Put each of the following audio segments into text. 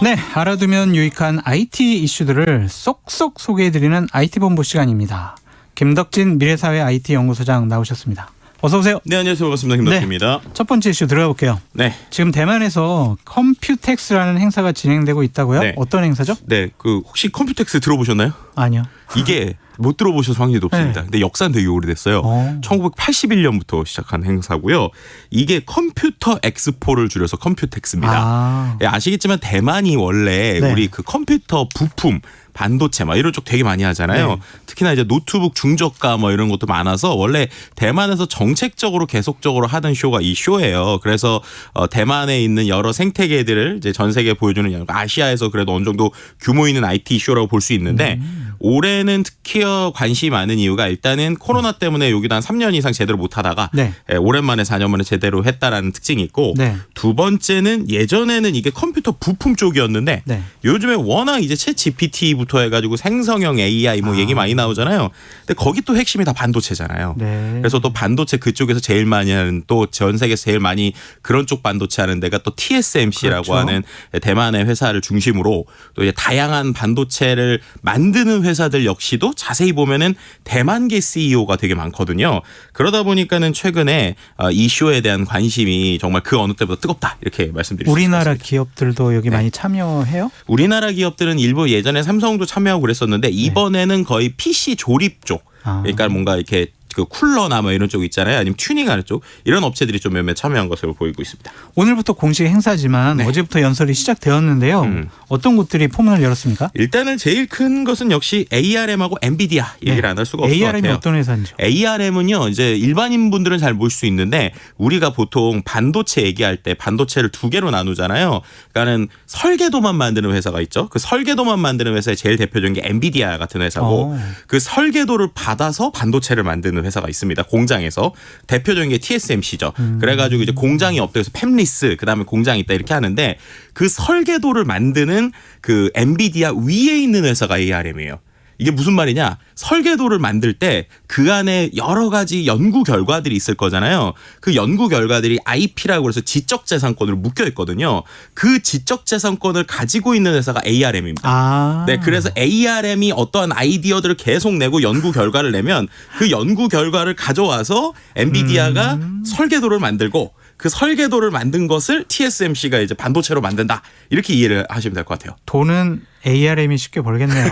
네, 알아두면 유익한 IT 이슈들을 쏙쏙 소개해드리는 IT본부 시간입니다. 김덕진 미래사회 IT연구소장 나오셨습니다. 어서 오세요. 네, 안녕하세요. 반갑습니다. 김덕진입니다. 네, 첫 번째 이슈 들어가 볼게요. 네. 지금 대만에서 컴퓨텍스라는 행사가 진행되고 있다고요? 네. 어떤 행사죠? 네, 혹시 컴퓨텍스 들어보셨나요? 아니요. 이게 못 들어보셔서 확률이 높습니다. 네. 근데 역사는 되게 오래됐어요. 1981년부터 시작한 행사고요. 이게 컴퓨터 엑스포를 줄여서 컴퓨텍스입니다. 네, 아시겠지만 대만이 원래 네. 우리 그 컴퓨터 부품 반도체 막 이런 쪽 되게 많이 하잖아요. 네. 특히나 이제 노트북 중저가 뭐 이런 것도 많아서 원래 대만에서 정책적으로 계속적으로 하던 쇼가 이 쇼예요. 그래서 대만에 있는 여러 생태계들을 이제 전 세계에 보여주는 아시아에서 그래도 어느 정도 규모 있는 IT 쇼라고 볼 수 있는데 올해는 특히 관심이 많은 이유가 일단은 코로나 때문에 여기도 한 3년 이상 제대로 못 하다가 네. 오랜만에 4년 만에 제대로 했다라는 특징이 있고 네. 두 번째는 예전에는 이게 컴퓨터 부품 쪽이었는데 네. 요즘에 워낙 이제 챗 GPT부터 해가지고 생성형 AI 뭐 얘기 많이 나오잖아요. 근데 거기 또 핵심이 다 반도체잖아요. 네. 그래서 또 반도체 그쪽에서 제일 많이 하는 또 전 세계에서 제일 많이 그런 쪽 반도체 하는 데가 또 TSMC라고 그렇죠. 하는 대만의 회사를 중심으로 또 이제 다양한 반도체를 만드는 회사들 역시도 자세히 보면은 대만계 CEO가 되게 많거든요. 그러다 보니까는 최근에 이 쇼에 대한 관심이 정말 그 어느 때보다 뜨겁다 이렇게 말씀드릴 수 있습니다. 우리나라 기업들도 여기 많이 참여해요? 우리나라 기업들은 일부 예전에 삼성도 참여하고 그랬었는데 이번에는 거의 PC 조립 쪽, 그러니까 뭔가 이렇게 그 쿨러나 뭐 이런 쪽 있잖아요. 아니면 튜닝하는 쪽 이런 업체들이 좀 몇몇 참여한 것으로 보이고 있습니다. 오늘부터 공식 행사지만 네. 어제부터 연설이 시작되었는데요. 어떤 곳들이 포문을 열었습니까? 일단은 제일 큰 것은 역시 ARM하고 엔비디아 얘기를 안 할 수가 없을 것 ARM이 같아요. 어떤 회사인지요? ARM은요, 이제 일반인 분들은 잘 모를 수 있는데 우리가 보통 반도체 얘기할 때 반도체를 두 개로 나누잖아요. 그러니까는 설계도만 만드는 회사가 있죠. 그 설계도만 만드는 회사의 제일 대표적인 게 엔비디아 같은 회사고 그 설계도를 받아서 반도체를 만드는 회사가 있습니다. 공장에서 대표적인 게 TSMC죠. 그래가지고 이제 공장이 없대서 팹리스 그다음에 공장이 있다 이렇게 하는데 그 설계도를 만드는 그 엔비디아 위에 있는 회사가 ARM이에요. 이게 무슨 말이냐? 설계도를 만들 때 그 안에 여러 가지 연구 결과들이 있을 거잖아요. 그 연구 결과들이 IP라고 해서 지적재산권으로 묶여 있거든요. 그 지적재산권을 가지고 있는 회사가 ARM입니다. 네, 그래서 ARM이 어떠한 아이디어들을 계속 내고 연구 결과를 내면 그 연구 결과를 가져와서 엔비디아가 설계도를 만들고 그 설계도를 만든 것을 TSMC가 이제 반도체로 만든다. 이렇게 이해를 하시면 될 것 같아요. 돈은 ARM이 쉽게 벌겠네요.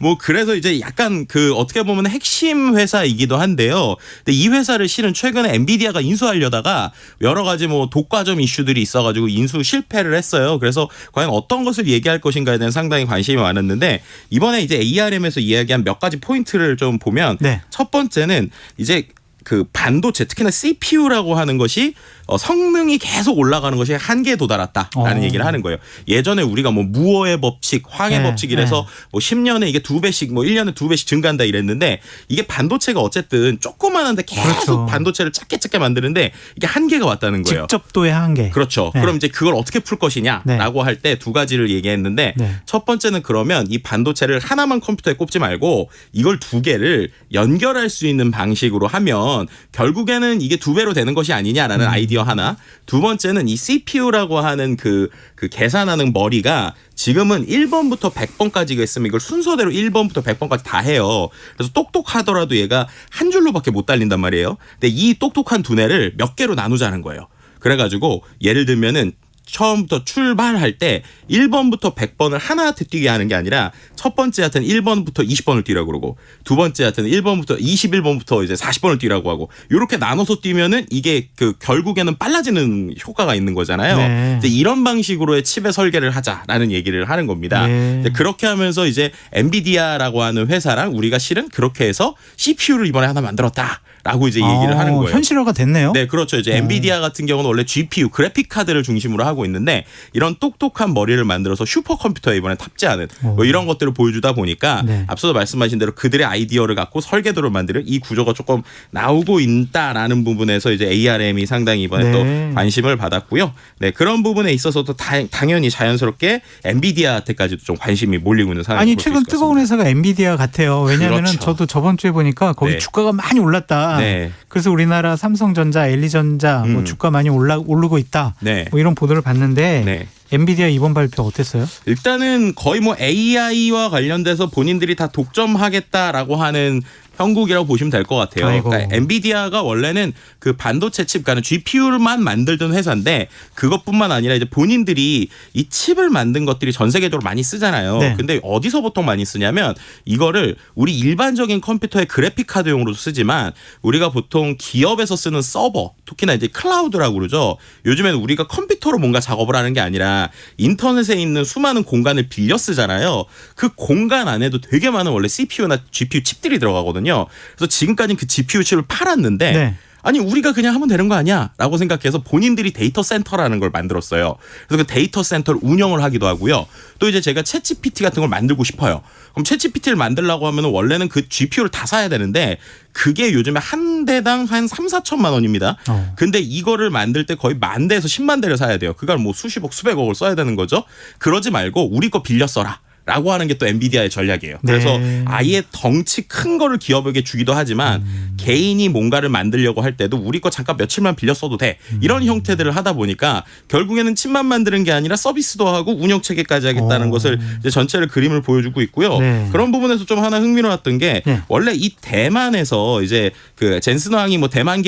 뭐 그래서 이제 약간 그 어떻게 보면 핵심 회사이기도 한데요. 근데 이 회사를 실은 최근에 엔비디아가 인수하려다가 여러 가지 뭐 독과점 이슈들이 있어가지고 인수 실패를 했어요. 그래서 과연 어떤 것을 얘기할 것인가에 대한 상당히 관심이 많았는데 이번에 이제 ARM에서 이야기한 몇 가지 포인트를 좀 보면 첫 번째는 이제 그 반도체 특히나 CPU라고 하는 것이 성능이 계속 올라가는 것이 한계에 도달했다라는 얘기를 하는 거예요. 예전에 우리가 뭐 무어의 법칙, 황의 법칙 이래서 뭐 10년에 이게 2배씩 뭐 1년에 2배씩 증가한다 이랬는데 이게 반도체가 어쨌든 조그마한데 계속 반도체를 작게 만드는데 이게 한계가 왔다는 거예요. 직접도의 한계. 그렇죠. 그럼 이제 그걸 어떻게 풀 것이냐라고 할 때 두 가지를 얘기했는데 첫 번째는 그러면 이 반도체를 하나만 컴퓨터에 꼽지 말고 이걸 두 개를 연결할 수 있는 방식으로 하면 결국에는 이게 2배로 되는 것이 아니냐라는 아이디어 하나. 두 번째는 이 CPU라고 하는 그 계산하는 머리가 지금은 1번부터 100번까지가 있으면 이걸 순서대로 1번부터 100번까지 다 해요. 그래서 똑똑하더라도 얘가 한 줄로밖에 못 달린단 말이에요. 근데 이 똑똑한 두뇌를 몇 개로 나누자는 거예요. 그래가지고 예를 들면은 처음부터 출발할 때 1번부터 100번을 하나한테 뛰게 하는 게 아니라 첫 번째 하여튼 1번부터 20번을 뛰라고 그러고 두 번째 하여튼 1번부터 21번부터 이제 40번을 뛰라고 하고 이렇게 나눠서 뛰면은 이게 그 결국에는 빨라지는 효과가 있는 거잖아요. 이제 이런 방식으로의 칩의 설계를 하자라는 얘기를 하는 겁니다. 이제 그렇게 하면서 이제 엔비디아라고 하는 회사랑 우리가 실은 그렇게 해서 CPU를 이번에 하나 만들었다. 라고 이제 얘기를 하는 거예요. 현실화가 됐네요. 네, 그렇죠. 이제 엔비디아 같은 경우는 원래 GPU, 그래픽 카드를 중심으로 하고 있는데 이런 똑똑한 머리를 만들어서 슈퍼컴퓨터에 이번에 탑재하는 뭐 이런 것들을 보여주다 보니까 앞서도 말씀하신 대로 그들의 아이디어를 갖고 설계도를 만드는 이 구조가 조금 나오고 있다라는 부분에서 이제 ARM이 상당히 이번에 또 관심을 받았고요. 네, 그런 부분에 있어서도 당연히 자연스럽게 엔비디아한테까지도 좀 관심이 몰리고 있는 상황이 아니 최근 뜨거운 회사가 엔비디아 같아요. 왜냐하면 저도 저번 주에 보니까 거기 주가가 많이 올랐다. 있다. 네. 그래서 우리나라 삼성전자, LG전자 뭐 주가 많이 오르고 있다. 네. 뭐 이런 보도를 봤는데 네. 엔비디아 이번 발표 어땠어요? 일단은 거의 뭐 AI와 관련돼서 본인들이 다 독점하겠다라고 하는 형국이라고 보시면 될 것 같아요. 그러니까 엔비디아가 원래는 그 반도체 칩, 그러니까 GPU만 만들던 회사인데 그것뿐만 아니라 이제 본인들이 이 칩을 만든 것들이 전 세계적으로 많이 쓰잖아요. 네. 근데 어디서 보통 많이 쓰냐면 이거를 우리 일반적인 컴퓨터의 그래픽 카드용으로 쓰지만 우리가 보통 기업에서 쓰는 서버, 특히나 이제 클라우드라고 그러죠. 요즘에는 우리가 컴퓨터로 뭔가 작업을 하는 게 아니라 인터넷에 있는 수많은 공간을 빌려 쓰잖아요. 그 공간 안에도 되게 많은 원래 CPU나 GPU 칩들이 들어가거든요. 그래서 지금까지는 그 GPU 칩을 팔았는데 네. 아니 우리가 그냥 하면 되는 거 아니야 라고 생각해서 본인들이 데이터 센터라는 걸 만들었어요. 그래서 그 데이터 센터를 운영을 하기도 하고요. 또 이제 제가 챗GPT 같은 걸 만들고 싶어요. 그럼 챗GPT를 만들려고 하면 원래는 그 GPU를 다 사야 되는데 그게 요즘에 한 대당 한 3-4천만 원입니다. 근데 이거를 만들 때 거의 10,000대에서 10만 대를 사야 돼요. 그걸 뭐 수십억 수백억을 써야 되는 거죠. 그러지 말고 우리 거 빌려 써라 라고 하는 게 또 엔비디아의 전략이에요. 그래서 아예 덩치 큰 거를 기업에게 주기도 하지만 개인이 뭔가를 만들려고 할 때도 우리 거 잠깐 며칠만 빌려 써도 돼. 이런 형태들을 하다 보니까 결국에는 칩만 만드는 게 아니라 서비스도 하고 운영 체계까지 하겠다는 것을 이제 전체를 그림을 보여주고 있고요. 네. 그런 부분에서 좀 하나 흥미로웠던 게 원래 이 대만에서 이제 그 젠슨 왕이 뭐 대만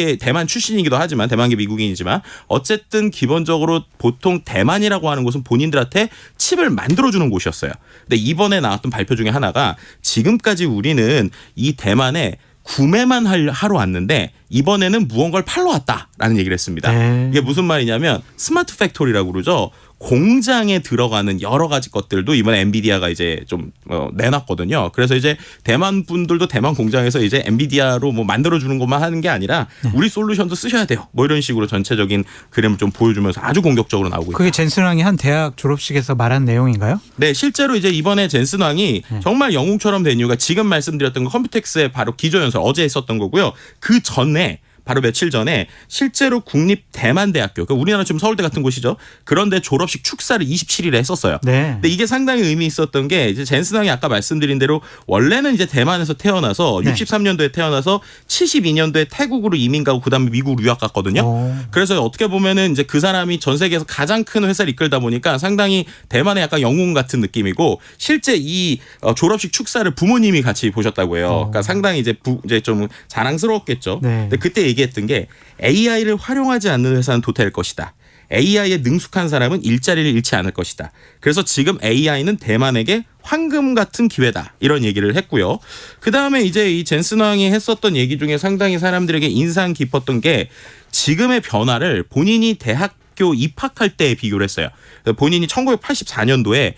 출신이기도 하지만 대만계 미국인이지만 어쨌든 기본적으로 보통 대만이라고 하는 곳은 본인들한테 칩을 만들어주는 곳이었어요. 근데 이번에 나왔던 발표 중에 하나가 지금까지 우리는 이 대만에 구매만 하러 왔는데 이번에는 무언가를 팔러 왔다라는 얘기를 했습니다. 이게 무슨 말이냐면 스마트 팩토리라고 그러죠. 공장에 들어가는 여러 가지 것들도 이번에 엔비디아가 이제 좀 내놨거든요. 그래서 이제 대만 분들도 대만 공장에서 이제 엔비디아로 뭐 만들어주는 것만 하는 게 아니라 우리 솔루션도 쓰셔야 돼요. 뭐 이런 식으로 전체적인 그림을 좀 보여주면서 아주 공격적으로 나오고 있다. 그게 젠슨 왕이 한 대학 졸업식에서 말한 내용인가요? 네, 실제로 이제 이번에 젠슨 왕이 정말 영웅처럼 된 이유가 지금 말씀드렸던 거 컴퓨텍스의 바로 기조연설 어제 했었던 거고요. 그 전에 바로 며칠 전에 실제로 국립 대만대학교, 그러니까 우리나라 지금 서울대 같은 곳이죠. 그런데 졸업식 축사를 27일에 했었어요. 네. 근데 이게 상당히 의미 있었던 게 이제 젠슨 왕이 아까 말씀드린 대로 원래는 이제 대만에서 태어나서 63년도에 태어나서 72년도에 태국으로 이민 가고 그다음에 미국으로 유학 갔거든요. 그래서 어떻게 보면은 이제 그 사람이 전 세계에서 가장 큰 회사를 이끌다 보니까 상당히 대만의 약간 영웅 같은 느낌이고 실제 이 졸업식 축사를 부모님이 같이 보셨다고 해요. 그러니까 상당히 이제 좀 자랑스러웠겠죠. 근데 그때 얘기했던 게 AI를 활용하지 않는 회사는 도태될 것이다. AI에 능숙한 사람은 일자리를 잃지 않을 것이다. 그래서 지금 AI는 대만에게 황금 같은 기회다. 이런 얘기를 했고요. 그다음에 이제 이 젠슨 왕이 했었던 얘기 중에 상당히 사람들에게 인상 깊었던 게 지금의 변화를 본인이 대학교 입학할 때 비교를 했어요. 본인이 1984년도에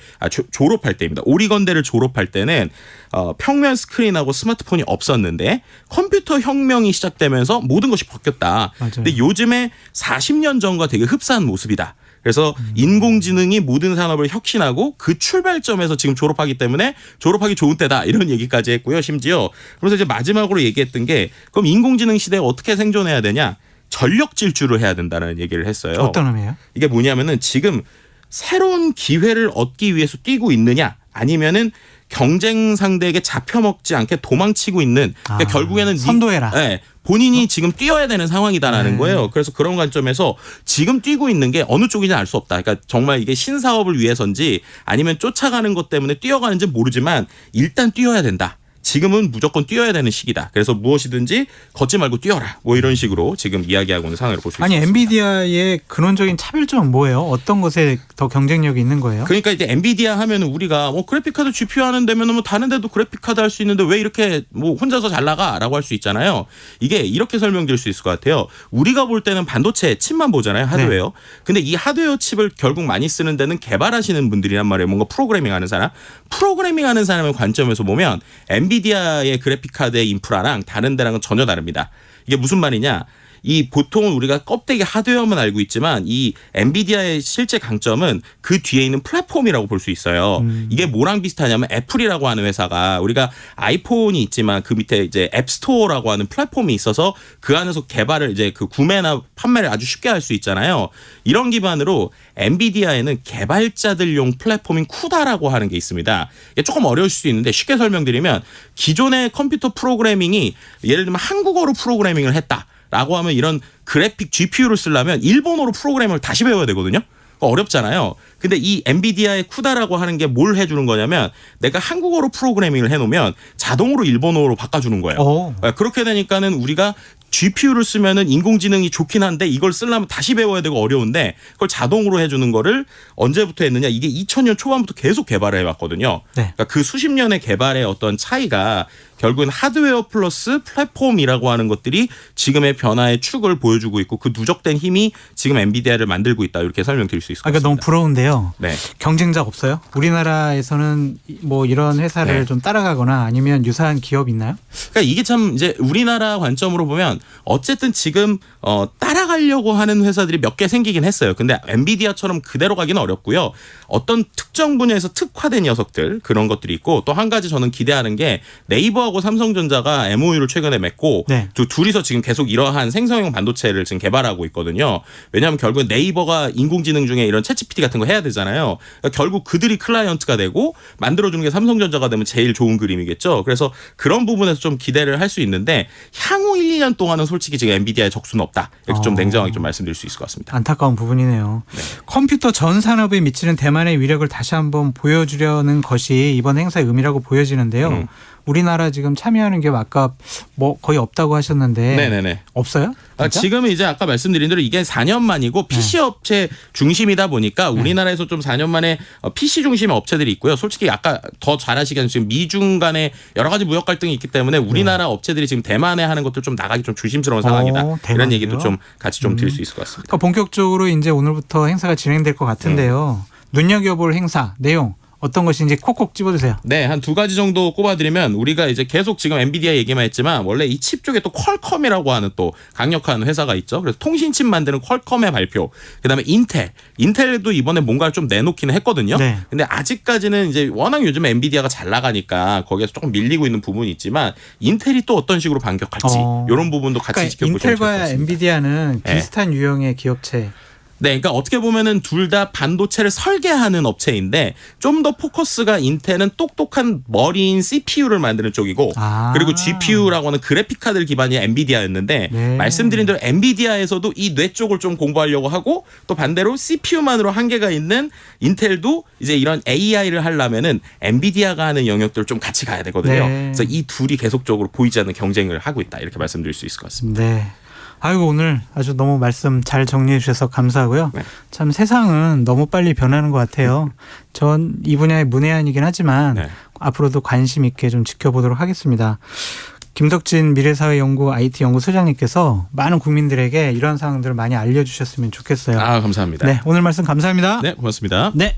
졸업할 때입니다. 오리건대를 졸업할 때는 평면 스크린하고 스마트폰이 없었는데 컴퓨터 혁명이 시작되면서 모든 것이 바뀌었다. 맞아요. 근데 요즘에 40년 전과 되게 흡사한 모습이다. 그래서 인공지능이 모든 산업을 혁신하고 그 출발점에서 지금 졸업하기 때문에 졸업하기 좋은 때다. 이런 얘기까지 했고요. 심지어. 그래서 이제 마지막으로 얘기했던 게 그럼 인공지능 시대에 어떻게 생존해야 되냐. 전력 질주를 해야 된다는 얘기를 했어요. 어떤 의미예요? 이게 뭐냐면은 지금 새로운 기회를 얻기 위해서 뛰고 있느냐 아니면은 경쟁 상대에게 잡혀먹지 않게 도망치고 있는 그러니까 결국에는 선도해라. 네, 본인이 지금 뛰어야 되는 상황이다라는 거예요. 그래서 그런 관점에서 지금 뛰고 있는 게 어느 쪽인지 알 수 없다. 그러니까 정말 이게 신사업을 위해서인지 아니면 쫓아가는 것 때문에 뛰어가는지 모르지만 일단 뛰어야 된다. 지금은 무조건 뛰어야 되는 시기다. 그래서 무엇이든지 걷지 말고 뛰어라. 뭐 이런 식으로 지금 이야기하고 있는 상황을 볼 수 있습니다. 아니 엔비디아의 근원적인 차별점은 뭐예요? 어떤 것에 더 경쟁력이 있는 거예요? 그러니까 이제 엔비디아 하면은 우리가 뭐 그래픽카드 GPU 하는 데면은 뭐 다른 데도 그래픽카드 할 수 있는데 왜 이렇게 뭐 혼자서 잘 나가라고 할 수 있잖아요. 이게 이렇게 설명드릴 수 있을 것 같아요. 우리가 볼 때는 반도체 칩만 보잖아요. 하드웨어. 근데 이 하드웨어 칩을 결국 많이 쓰는 데는 개발하시는 분들이란 말이에요. 뭔가 프로그래밍하는 사람. 프로그래밍하는 사람의 관점에서 보면 엔비디아의 그래픽카드의 인프라랑 다른 데랑은 전혀 다릅니다. 이게 무슨 말이냐? 이 보통은 우리가 껍데기 하드웨어만 알고 있지만 이 엔비디아의 실제 강점은 그 뒤에 있는 플랫폼이라고 볼 수 있어요. 이게 뭐랑 비슷하냐면 애플이라고 하는 회사가 우리가 아이폰이 있지만 그 밑에 이제 앱스토어라고 하는 플랫폼이 있어서 그 안에서 개발을 이제 그 구매나 판매를 아주 쉽게 할 수 있잖아요. 이런 기반으로 엔비디아에는 개발자들용 플랫폼인 쿠다라고 하는 게 있습니다. 이게 조금 어려울 수 있는데 쉽게 설명드리면 기존의 컴퓨터 프로그래밍이 예를 들면 한국어로 프로그래밍을 했다라고 하면 이런 그래픽 GPU를 쓰려면 일본어로 프로그래밍을 다시 배워야 되거든요. 어렵잖아요. 근데 이 엔비디아의 쿠다라고 하는 게 뭘 해주는 거냐면 내가 한국어로 프로그래밍을 해놓으면 자동으로 일본어로 바꿔주는 거예요. 그렇게 되니까는 우리가 GPU를 쓰면은 인공지능이 좋긴 한데 이걸 쓰려면 다시 배워야 되고 어려운데 그걸 자동으로 해주는 거를 언제부터 했느냐 이게 2000년 초반부터 계속 개발을 해왔거든요. 네. 그러니까 그 수십 년의 개발의 어떤 차이가 결국은 하드웨어 플러스 플랫폼이라고 하는 것들이 지금의 변화의 축을 보여주고 있고 그 누적된 힘이 지금 엔비디아를 만들고 있다 이렇게 설명드릴 수 있을 것 같습니다. 그러니까 너무 부러운데요. 네. 경쟁자 없어요? 우리나라에서는 뭐 이런 회사를 네. 좀 따라가거나 아니면 유사한 기업 있나요? 그러니까 이게 참 이제 우리나라 관점으로 보면 어쨌든 지금 따라가려고 하는 회사들이 몇 개 생기긴 했어요. 근데 엔비디아처럼 그대로 가기는 어렵고요. 어떤 특정 분야에서 특화된 녀석들 그런 것들이 있고 또 한 가지 저는 기대하는 게 네이버하고 삼성전자가 MOU를 최근에 맺고 네. 둘이서 지금 계속 이러한 생성형 반도체를 지금 개발하고 있거든요. 왜냐하면 결국 네이버가 인공지능 중에 이런 챗GPT 같은 거 해야 되잖아요. 그러니까 결국 그들이 클라이언트가 되고 만들어주는 게 삼성전자가 되면 제일 좋은 그림이겠죠. 그래서 그런 부분에서 좀 기대를 할 수 있는데 향후 1, 2년 동안은 솔직히 지금 엔비디아의 적수는 없다. 이렇게 좀 냉정하게 좀 말씀드릴 수 있을 것 같습니다. 안타까운 부분이네요. 네. 컴퓨터 전 산업에 미치는 대만의 위력을 다시 한번 보여주려는 것이 이번 행사의 의미라고 보여지는데요. 우리나라 지금 참여하는 게 아까 뭐 거의 없다고 하셨는데 네네네. 없어요? 지금은 이제 아까 말씀드린 대로 이게 4년 만이고 PC 업체 중심이다 보니까 우리나라에서 좀 4년 만에 PC 중심의 업체들이 있고요. 솔직히 아까 더 잘 아시겠지만 지금 미중 간에 여러 가지 무역 갈등이 있기 때문에 우리나라 업체들이 지금 대만에 하는 것들 좀 나가기 좀 조심스러운 상황이다. 이런 얘기도 좀 같이 좀 드릴 수 있을 것 같습니다. 그러니까 본격적으로 이제 오늘부터 행사가 진행될 것 같은데요. 눈여겨볼 행사 내용 어떤 것인지 콕콕 집어주세요. 네, 한 두 가지 정도 꼽아드리면 우리가 이제 계속 지금 엔비디아 얘기만 했지만 원래 이 칩 쪽에 또 퀄컴이라고 하는 또 강력한 회사가 있죠. 그래서 통신칩 만드는 퀄컴의 발표. 그다음에 인텔도 이번에 뭔가를 좀 내놓기는 했거든요. 네. 근데 아직까지는 이제 워낙 요즘 엔비디아가 잘 나가니까 거기에서 조금 밀리고 있는 부분이 있지만 인텔이 또 어떤 식으로 반격할지 이런 부분도 같이 그러니까 지켜보시면 좋을 것 인텔과 같습니다. 엔비디아는 비슷한 유형의 기업체. 네, 그러니까 어떻게 보면은 둘 다 반도체를 설계하는 업체인데 좀 더 포커스가 인텔은 똑똑한 머리인 CPU를 만드는 쪽이고 그리고 GPU라고 하는 그래픽 카드 기반이 엔비디아였는데 말씀드린 대로 엔비디아에서도 이 뇌 쪽을 좀 공부하려고 하고 또 반대로 CPU만으로 한계가 있는 인텔도 이제 이런 AI를 하려면은 엔비디아가 하는 영역들을 좀 같이 가야 되거든요. 그래서 이 둘이 계속적으로 보이지 않는 경쟁을 하고 있다 이렇게 말씀드릴 수 있을 것 같습니다. 네. 아이고 오늘 아주 너무 말씀 잘 정리해 주셔서 감사하고요. 네. 참 세상은 너무 빨리 변하는 것 같아요. 전 이 분야의 문외한이긴 하지만 앞으로도 관심 있게 좀 지켜보도록 하겠습니다. 김덕진 미래사회연구 IT 연구소장님께서 많은 국민들에게 이런 상황들을 많이 알려주셨으면 좋겠어요. 감사합니다. 네, 오늘 말씀 감사합니다. 네, 고맙습니다. 네.